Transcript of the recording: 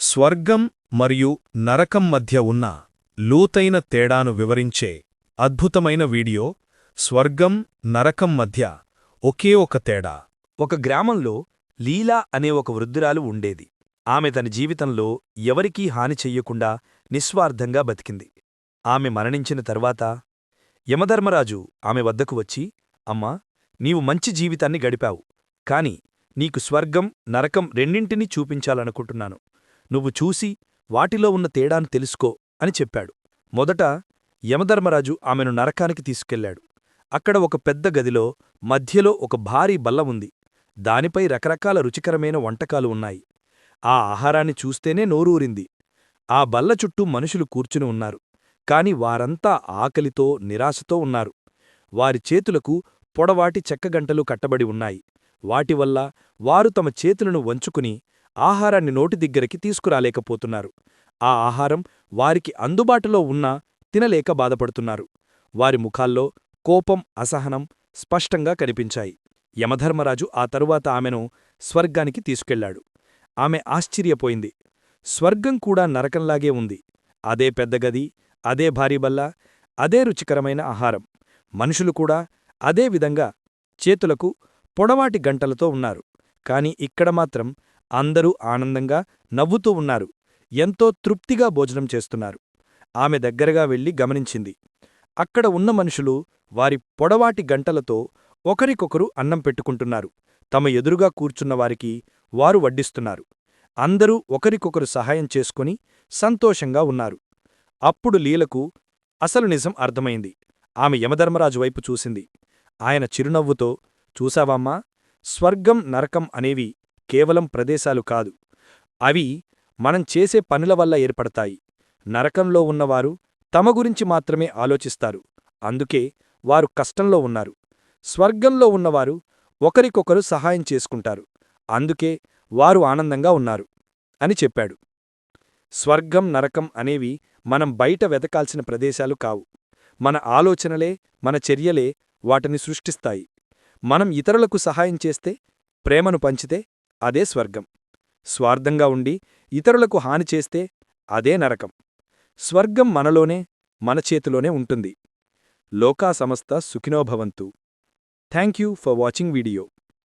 స్వర్గం మరియు నరకం మధ్య ఉన్న లోతైన తేడాను వివరించే అద్భుతమైన వీడియో. స్వర్గం నరకం మధ్య ఒకే ఒక తేడా. ఒక గ్రామంలో లీలా అనే ఒక వృద్ధురాలు ఉండేది. ఆమె తన జీవితంలో ఎవరికీ హాని చెయ్యకుండా నిస్వార్థంగా బతికింది. ఆమె మరణించిన తర్వాత యమధర్మరాజు ఆమె వద్దకు వచ్చి, అమ్మా, నీవు మంచి జీవితాన్ని గడిపావు, కాని నీకు స్వర్గం నరకం రెండింటినీ చూపించాలనుకుంటున్నాను. నువ్వు చూసి వాటిలో ఉన్న తేడాను తెలుసుకో అని చెప్పాడు. మొదట యమధర్మరాజు ఆమెను నరకానికి తీసుకెళ్లాడు. అక్కడ ఒక పెద్ద గదిలో మధ్యలో ఒక భారీ బల్ల ఉంది. దానిపై రకరకాల రుచికరమైన వంటకాలు ఉన్నాయి. ఆ ఆహారాన్ని చూస్తేనే నోరూరింది. ఆ బల్ల చుట్టూ మనుషులు కూర్చుని ఉన్నారు. కాని వారంతా ఆకలితో నిరాశతో ఉన్నారు. వారి చేతులకు పొడవాటి చెక్కగంటలు కట్టబడి ఉన్నాయి. వాటివల్ల వారు తమ చేతులను వంచుకుని ఆహారాన్ని నోటి దగ్గరికి తీసుకురాలేకపోతున్నారు. ఆ ఆహారం వారికి అందుబాటులో ఉన్నా తినలేక బాధపడుతున్నారు. వారి ముఖాల్లో కోపం, అసహనం స్పష్టంగా కనిపించాయి. యమధర్మరాజు ఆ తరువాత ఆమెను స్వర్గానికి తీసుకెళ్లాడు. ఆమె ఆశ్చర్యపోయింది. స్వర్గం కూడా నరకంలాగే ఉంది. అదే పెద్ద గది, అదే భారీబల్ల, అదే రుచికరమైన ఆహారం. మనుషులు కూడా అదే విధంగా చేతులకు పొడవాటి గంటలతో ఉన్నారు. కాని ఇక్కడ మాత్రం అందరూ ఆనందంగా నవ్వుతూ ఉన్నారు. ఎంతో తృప్తిగా భోజనం చేస్తున్నారు. ఆమె దగ్గరగా వెళ్లి గమనించింది. అక్కడ ఉన్న మనుషులు వారి పొడవాటి గంటలతో ఒకరికొకరు అన్నం పెట్టుకుంటున్నారు. తమ ఎదురుగా కూర్చున్నవారికి వారు వడ్డిస్తున్నారు. అందరూ ఒకరికొకరు సహాయం చేసుకుని సంతోషంగా ఉన్నారు. అప్పుడు లీలకు అసలు నిజం అర్థమైంది. ఆమె యమధర్మరాజు వైపు చూసింది. ఆయన చిరునవ్వుతో, చూసావామ్మా, స్వర్గం నరకం అనేవి కేవలం ప్రదేశాలు కాదు. అవి మనం చేసే పనుల వల్ల ఏర్పడతాయి. నరకంలో ఉన్నవారు తమ గురించి మాత్రమే ఆలోచిస్తారు. అందుకే వారు కష్టంలో ఉన్నారు. స్వర్గంలో ఉన్నవారు ఒకరికొకరు సహాయం చేసుకుంటారు. అందుకే వారు ఆనందంగా ఉన్నారు అని చెప్పాడు. స్వర్గం నరకం అనేవి మనం బయట వెతకాల్సిన ప్రదేశాలు కావు. మన ఆలోచనలే, మన చర్యలే వాటిని సృష్టిస్తాయి. మనం ఇతరులకు సహాయం చేస్తే, ప్రేమను పంచితే అదే స్వర్గం. స్వార్థంగా ఉండి ఇతరులకు హాని చేస్తే అదే నరకం. స్వర్గం మనలోనే, మన చేతిలోనే ఉంటుంది. లోకా సమస్త సుఖినో భవంతు. Thank you for watching video.